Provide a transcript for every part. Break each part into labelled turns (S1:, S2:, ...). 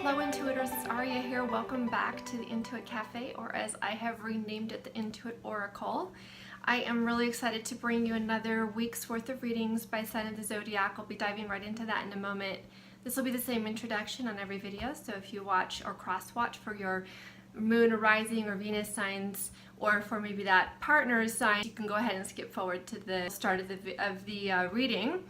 S1: Hello Intuitors, it's Aria here. Welcome back to the Intuit Cafe, or as I have renamed it, the Intuit Oracle. I am really excited to bring you another week's worth of readings by sign of the zodiac. I'll be diving right into that in a moment. This will be the same introduction on every video, so if you watch or cross-watch for your moon or rising or Venus signs, or for maybe that partner's sign, you can go ahead and skip forward to the start of the reading.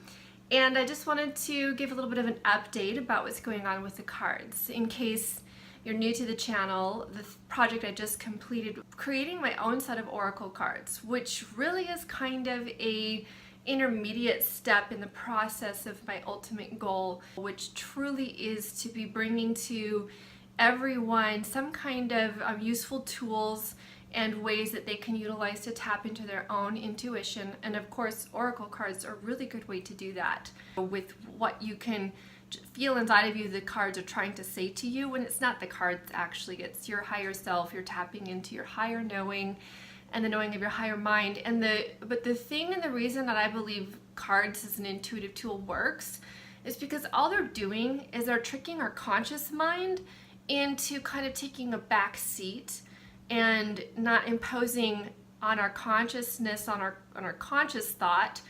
S1: And I just wanted to give a little bit of an update about what's going on with the cards. In case you're new to the channel, the project I just completed, creating my own set of Oracle cards, which really is kind of a intermediate step in the process of my ultimate goal, which truly is to be bringing to everyone some kind of useful tools and ways that they can utilize to tap into their own intuition. And of course, Oracle cards are a really good way to do that with what you can feel inside of you the cards are trying to say to you, when it's not the cards actually, it's your higher self. You're tapping into your higher knowing and the knowing of your higher mind. But the thing and the reason that I believe cards as an intuitive tool works is because all they're doing is they're tricking our conscious mind into kind of taking a back seat and not imposing on our consciousness, on our conscious thought,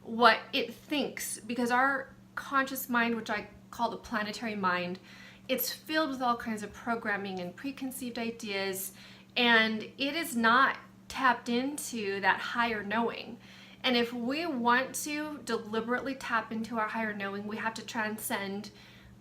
S1: what it thinks. Because our conscious mind, which I call the planetary mind, it's filled with all kinds of programming and preconceived ideas, and it is not tapped into that higher knowing. And if we want to deliberately tap into our higher knowing, we have to transcend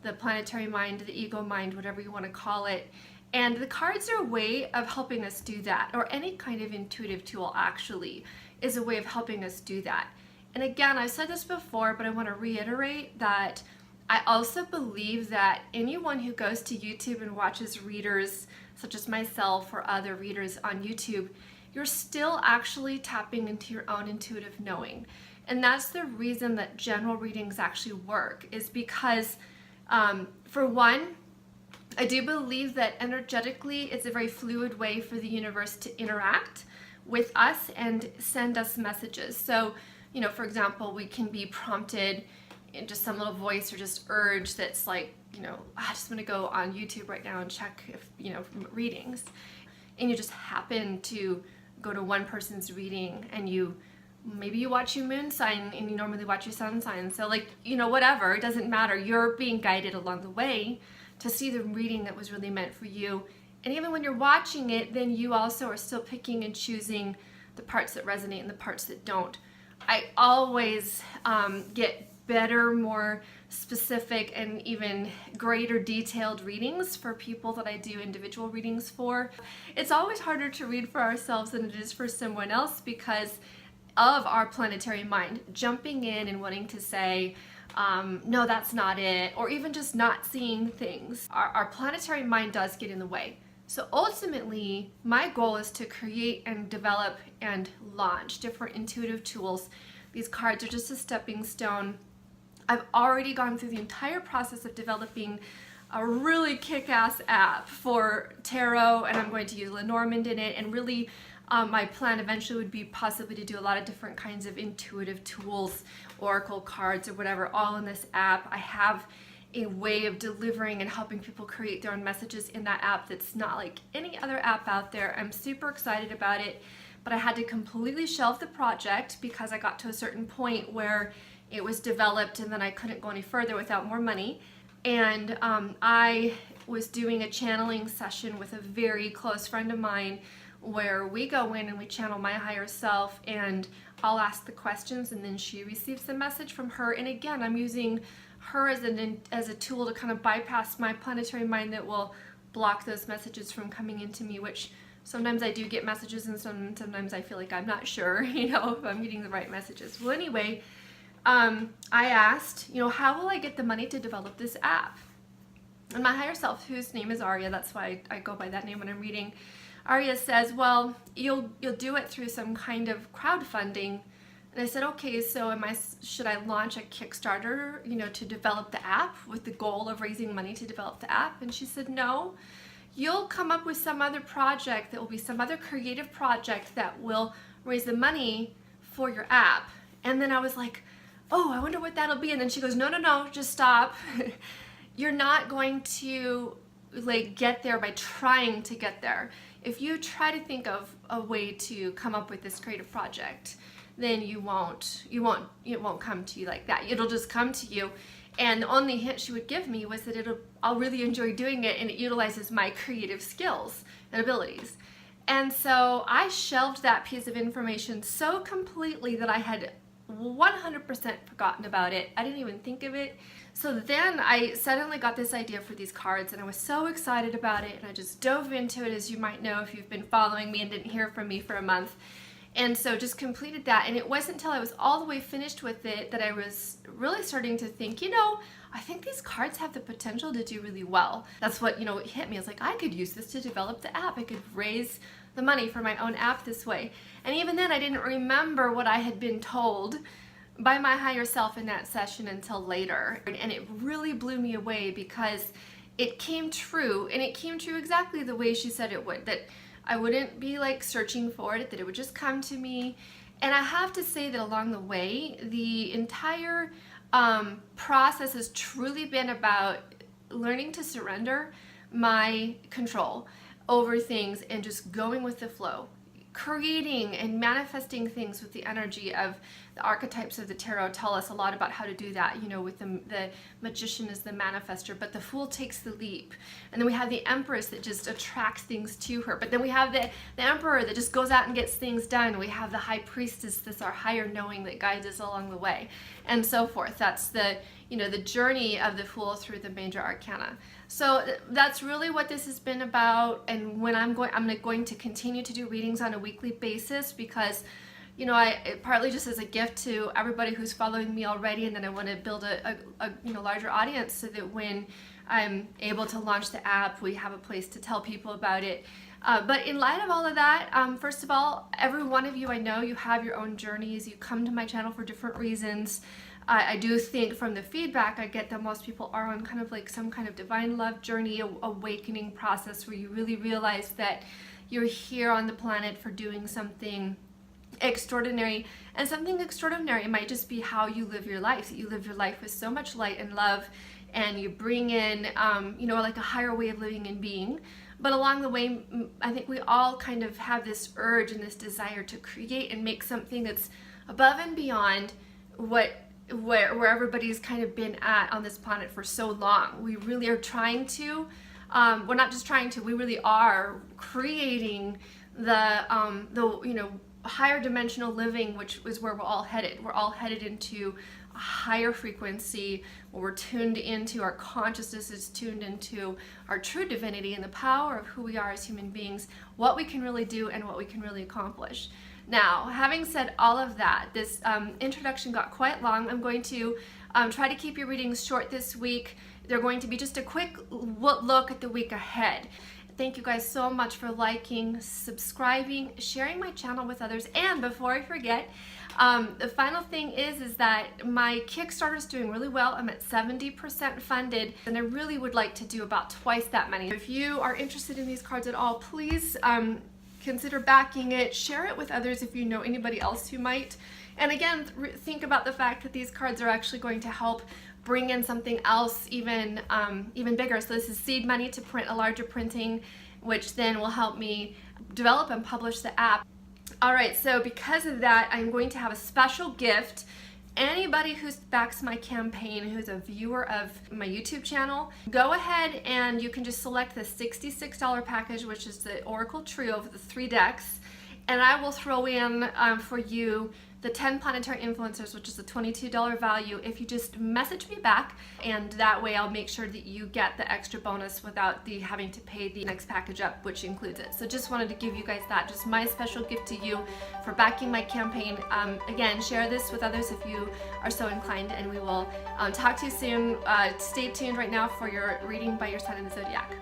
S1: the planetary mind, the ego mind, whatever you want to call it. And the cards are a way of helping us do that, or any kind of intuitive tool actually is a way of helping us do that. And again, I've said this before, but I want to reiterate that I also believe that anyone who goes to YouTube and watches readers such as myself or other readers on YouTube, you're still actually tapping into your own intuitive knowing. And that's the reason that general readings actually work, is because for one, I do believe that energetically it's a very fluid way for the universe to interact with us and send us messages. So, you know, for example, we can be prompted in just some little voice or just urge that's like, you know, I just want to go on YouTube right now and check if, you know, readings. And you just happen to go to one person's reading, and maybe you watch your moon sign and you normally watch your sun sign. So like, you know, whatever, it doesn't matter. You're being guided along the way to see the reading that was really meant for you. And even when you're watching it, then you also are still picking and choosing the parts that resonate and the parts that don't. I always get better, more specific, and even greater detailed readings for people that I do individual readings for. It's always harder to read for ourselves than it is for someone else because of our planetary mind jumping in and wanting to say, no, that's not it, or even just not seeing things. Our planetary mind does get in the way. So ultimately, my goal is to create and develop and launch different intuitive tools. These cards are just a stepping stone. I've already gone through the entire process of developing a really kick-ass app for tarot, and I'm going to use Lenormand in it, and really my plan eventually would be possibly to do a lot of different kinds of intuitive tools, oracle cards or whatever, all in this app. I have a way of delivering and helping people create their own messages in that app that's not like any other app out there. I'm super excited about it, but I had to completely shelve the project because I got to a certain point where it was developed and then I couldn't go any further without more money. And I was doing a channeling session with a very close friend of mine where we go in and we channel my higher self, and I'll ask the questions and then she receives the message from her. And again, I'm using her as a tool to kind of bypass my planetary mind that will block those messages from coming into me, which sometimes I do get messages and sometimes I feel like I'm not sure, you know, if I'm getting the right messages. Well, anyway, I asked, you know, how will I get the money to develop this app? And my higher self, whose name is Aria, that's why I go by that name when I'm reading, Aria says, well, you'll do it through some kind of crowdfunding. And I said, okay, so should I launch a Kickstarter, you know, to develop the app with the goal of raising money to develop the app? And she said, no, you'll come up with some other project that will be some other creative project that will raise the money for your app. And then I was like, oh, I wonder what that'll be. And then she goes, no, just stop. you're not going to like get there by trying to get there. If you try to think of a way to come up with this creative project, then it won't come to you like that. It'll just come to you. And the only hint she would give me was that I'll really enjoy doing it, and it utilizes my creative skills and abilities. And so I shelved that piece of information so completely that I had 100% forgotten about it. I didn't even think of it. So then I suddenly got this idea for these cards, and I was so excited about it, and I just dove into it, as you might know if you've been following me and didn't hear from me for a month. And so just completed that, and it wasn't until I was all the way finished with it that I was really starting to think, I think these cards have the potential to do really well. That's what, it hit me. I was like, I could use this to develop the app. I could raise the money for my own app this way. And even then I didn't remember what I had been told by my higher self in that session until later. And it really blew me away because it came true, and it came true exactly the way she said it would, that I wouldn't be like searching for it, that it would just come to me. And I have to say that along the way, the entire process has truly been about learning to surrender my control over things and just going with the flow, creating and manifesting things with the energy of the archetypes of the tarot. Tell us a lot about how to do that, with the magician is the manifester, but the fool takes the leap. And then we have the empress that just attracts things to her. But then we have the emperor that just goes out and gets things done. We have the high priestess, that's our higher knowing that guides us along the way, and so forth. That's the journey of the fool through the major arcana. So that's really what this has been about. And when I'm going to continue to do readings on a weekly basis, because partly just as a gift to everybody who's following me already, and then I want to build a larger audience so that when I'm able to launch the app, we have a place to tell people about it. But in light of all of that, first of all, every one of you, I know you have your own journeys. You come to my channel for different reasons. I do think from the feedback I get that most people are on kind of like some kind of divine love journey, awakening process, where you really realize that you're here on the planet for doing something extraordinary. And something extraordinary might just be how you live your life, that you live your life with so much light and love, and you bring in like a higher way of living and being. But along the way, I think we all kind of have this urge and this desire to create and make something that's above and beyond where everybody's kind of been at on this planet for so long. We really are trying to, we're not just trying to, we really are creating the higher dimensional living, which is where we're all headed. We're all headed into a higher frequency, where we're tuned into, our consciousness is tuned into our true divinity and the power of who we are as human beings, what we can really do and what we can really accomplish. Now, having said all of that, this introduction got quite long. I'm going to try to keep your readings short this week. They're going to be just a quick look at the week ahead. Thank you guys so much for liking, subscribing, sharing my channel with others. And before I forget, the final thing is that my Kickstarter is doing really well. I'm at 70% funded, and I really would like to do about twice that many. If you are interested in these cards at all, please consider backing it. Share it with others if you know anybody else who might. And again, think about the fact that these cards are actually going to help bring in something else even bigger. So this is seed money to print a larger printing, which then will help me develop and publish the app. All right, so because of that, I'm going to have a special gift. Anybody who backs my campaign, who's a viewer of my YouTube channel, go ahead and you can just select the $66 package, which is the Oracle Trio of the 3 decks, and I will throw in for you the 10 planetary influencers, which is a $22 value, if you just message me back, and that way I'll make sure that you get the extra bonus without having to pay the next package up, which includes it. So just wanted to give you guys that, just my special gift to you for backing my campaign. Again, share this with others if you are so inclined, and we will talk to you soon. Stay tuned right now for your reading by your sign in the zodiac.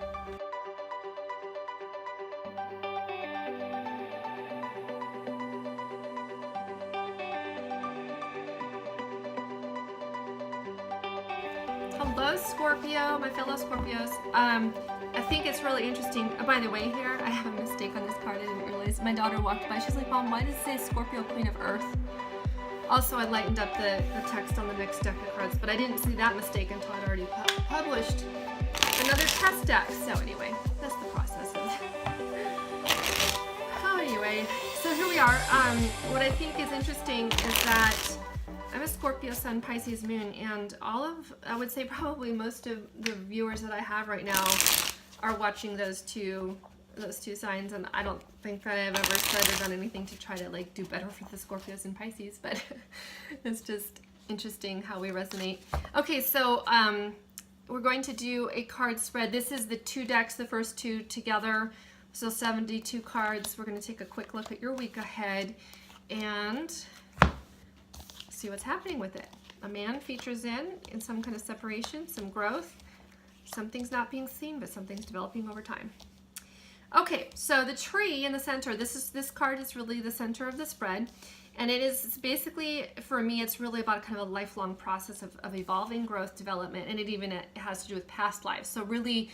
S1: Hello Scorpio, my fellow Scorpios. I think it's really interesting. By the way, here I have a mistake on this card. I didn't realize. My daughter walked by. She's like, "Mom, why does it say Scorpio, Queen of Earth?" Also, I lightened up the text on the next deck of cards, but I didn't see that mistake until I'd already published another test deck. So anyway, that's the process. Oh, anyway, so here we are. What I think is interesting is that I'm a Scorpio Sun, Pisces Moon, and I would say probably most of the viewers that I have right now are watching those two signs, and I don't think that I've ever said or done anything to try to like do better for the Scorpios and Pisces, but it's just interesting how we resonate. Okay, so we're going to do a card spread. This is the 2 decks, the first 2 together, so 72 cards. We're going to take a quick look at your week ahead and see what's happening with it. A man features in some kind of separation, some growth. Something's not being seen, but something's developing over time. Okay, so the tree in the center, this card is really the center of the spread, and it's basically, for me, it's really about kind of a lifelong process of evolving, growth, development, and it has to do with past lives. So really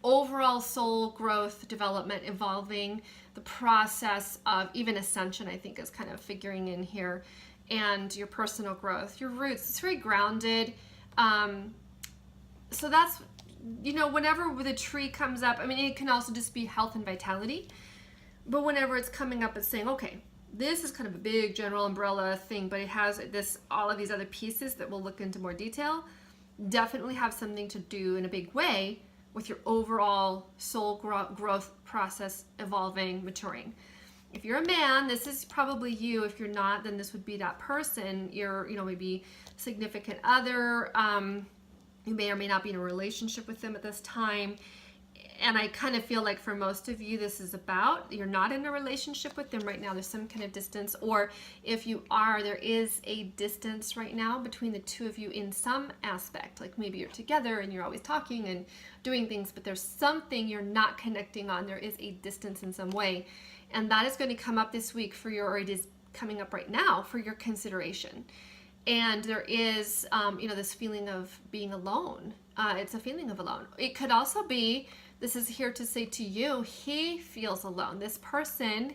S1: overall soul growth, development, evolving, the process of even ascension, I think, is kind of figuring in here, and your personal growth, your roots. It's very grounded. So that's, you know, whenever the tree comes up, I mean, it can also just be health and vitality, but whenever it's coming up, it's saying, okay, this is kind of a big general umbrella thing, but it has all of these other pieces that we'll look into more detail, definitely have something to do in a big way with your overall soul growth process, evolving, maturing. If you're a man, this is probably you. If you're not, then this would be that person. You're, you know, maybe significant other. You may or may not be in a relationship with them at this time. And I kind of feel like for most of you, this is about, you're not in a relationship with them right now. There's some kind of distance, or if you are, there is a distance right now between the two of you in some aspect. Like maybe you're together and you're always talking and doing things, but there's something you're not connecting on. There is a distance in some way. And that is going to come up this week for your, or it is coming up right now for your consideration. And there is, you know, this feeling of being alone. It's a feeling of alone. It could also be, this is here to say to you, he feels alone. This person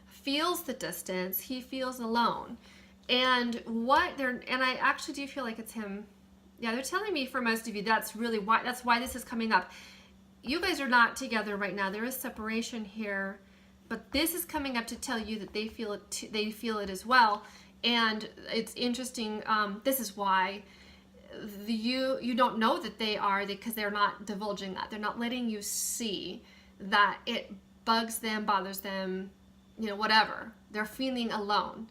S1: feels the distance. He feels alone. And I actually do feel like it's him. Yeah, they're telling me for most of you, that's why this is coming up. You guys are not together right now. There is separation here. But this is coming up to tell you that they feel it as well. And it's interesting, this is why you don't know that they are, because they're not divulging that. They're not letting you see that it bugs them, bothers them, you know, whatever. They're feeling alone,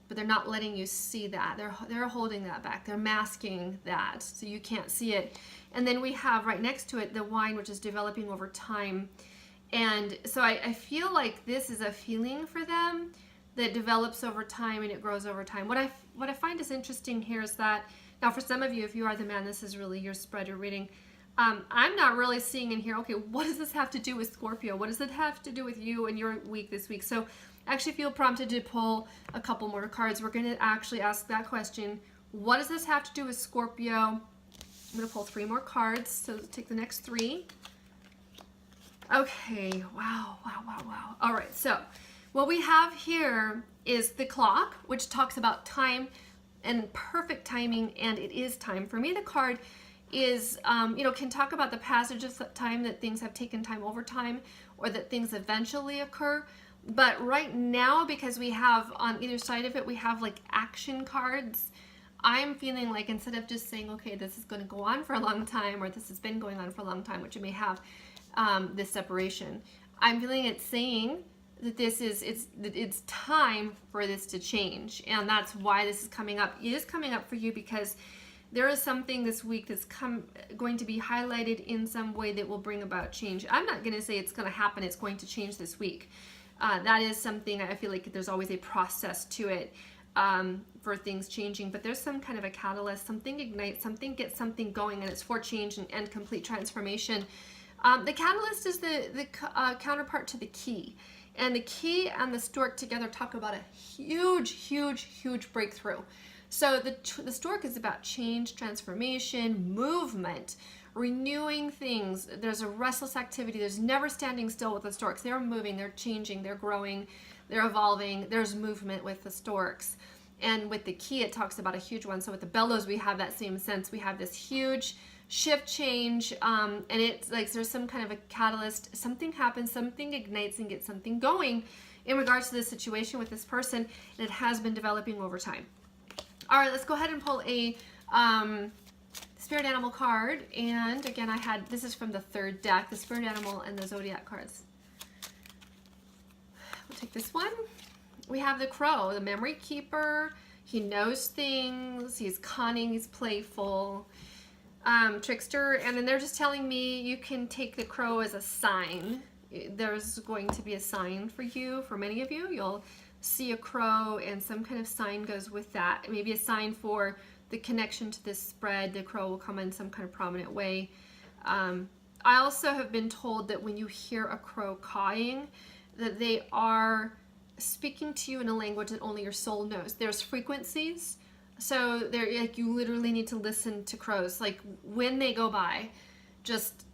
S1: but they're not letting you see that. They're holding that back. They're masking that, so you can't see it. And then we have right next to it the wine, which is developing over time. And so I feel like this is a feeling for them that develops over time and it grows over time. What I find is interesting here is that, now for some of you, if you are the man, this is really your spread, your reading. I'm not really seeing in here, okay, what does this have to do with Scorpio? What does it have to do with you and your week this week? So I actually feel prompted to pull a couple more cards. We're going to actually ask that question. What does this have to do with Scorpio? I'm going to pull 3 more cards. So take the next 3. Okay, wow. All right, so what we have here is the clock, which talks about time and perfect timing, and it is time. For me, the card is, you know, can talk about the passage of time, that things have taken time over time, or that things eventually occur. But right now, because we have on either side of it, we have like action cards, I'm feeling like instead of just saying, okay, this is going to go on for a long time, or this has been going on for a long time, which it may have, this separation, I'm feeling it's saying that it's time for this to change. And that's why this is coming up. It is coming up for you because there is something this week that's going to be highlighted in some way that will bring about change. I'm not going to say it's going to happen, it's going to change this week. That is something, I feel like there's always a process to it for things changing, but there's some kind of a catalyst, something ignites, something gets something going, and it's for change and complete transformation. The catalyst is the counterpart to the key. And the key and the stork together talk about a huge breakthrough. So the stork is about change, transformation, movement, renewing things. There's a restless activity. There's never standing still with the storks. They're moving, they're changing, they're growing, they're evolving. There's movement with the storks. And with the key, it talks about a huge one. So with the bellows, we have that same sense. We have this huge shift change, and it's like there's some kind of a catalyst. Something happens, something ignites and gets something going in regards to this situation with this person, and it has been developing over time. All right, let's go ahead and pull a spirit animal card. And again, this is from the third deck, the spirit animal and the zodiac cards. We'll take this one. We have the crow, the memory keeper. He knows things, he's cunning, he's playful, trickster. And then they're just telling me you can take the crow as a sign. There's going to be a sign for you, for many of you. You'll see a crow and some kind of sign goes with that. Maybe a sign for the connection to this spread. The crow will come in some kind of prominent way. I also have been told that when you hear a crow cawing, that they are speaking to you in a language that only your soul knows. There's frequencies, so they're like, you literally need to listen to crows. Like when they go by, just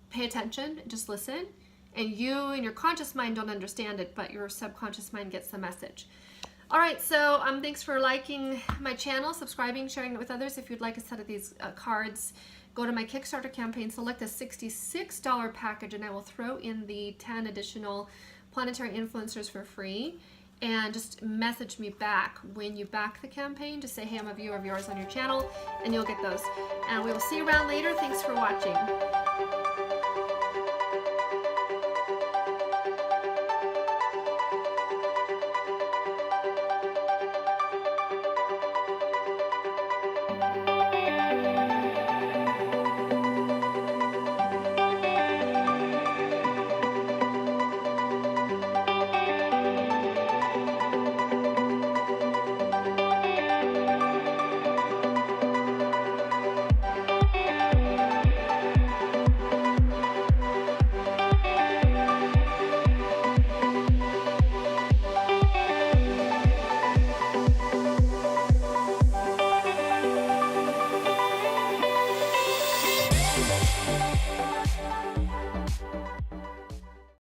S1: pay attention, just listen. And you and your conscious mind don't understand it, but your subconscious mind gets the message. All right, so thanks for liking my channel, subscribing, sharing it with others. If you'd like a set of these cards, go to my Kickstarter campaign, select a $66 package, and I will throw in the 10 additional planetary influencers for free. And just message me back when you back the campaign. Just say, hey, I'm a viewer of yours on your channel, and you'll get those. And we will see you around later. Thanks for watching.